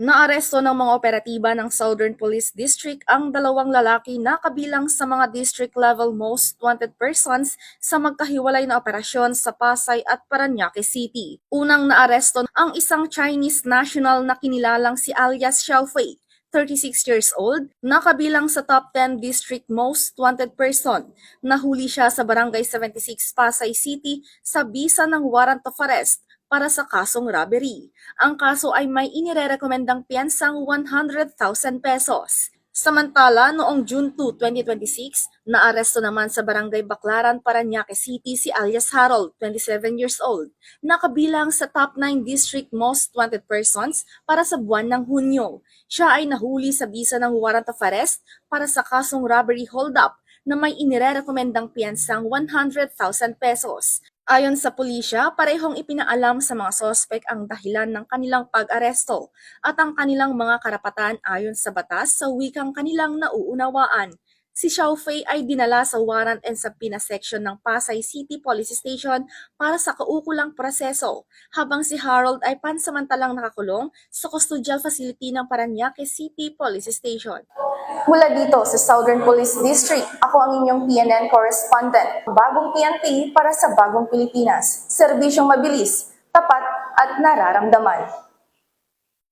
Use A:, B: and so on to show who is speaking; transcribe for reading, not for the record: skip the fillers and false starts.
A: Naaresto ng mga operatiba ng Southern Police District ang dalawang lalaki na kabilang sa mga district-level most wanted persons sa magkahiwalay na operasyon sa Pasay at Parañaque City. Unang naaresto ang isang Chinese national na kinilalang si alias Xiaofei, 36 years old, na kabilang sa top 10 district most wanted person. Nahuli siya sa Barangay 76 Pasay City sa bisa ng warrant of arrest para sa kasong robbery. Ang kaso ay may inirerekomendang piyansang 100,000 pesos. Samantala, noong June 2, 2026, naaresto naman sa Barangay Baclaran, Parañaque City si alias Harold, 27 years old, na kabilang sa top 9 district most wanted persons para sa buwan ng Hunyo. Siya ay nahuli sa bisa ng warrant of arrest para sa kasong robbery hold-up na may inirerekomendang piyansang 100,000 pesos. Ayon sa pulisya, parehong ipinaalam sa mga sospek ang dahilan ng kanilang pag-aresto at ang kanilang mga karapatan ayon sa batas sa wikang kanilang nauunawaan. Si Xiaofei ay dinala sa warrant and subpoena section ng Pasay City Police Station para sa kaukulang proseso, habang si Harold ay pansamantalang nakakulong sa custodial facility ng Parañaque City Police Station. Mula dito sa Southern Police District, ako ang inyong PNN correspondent. Bagong PNP para sa bagong Pilipinas. Serbisyong mabilis, tapat at nararamdaman.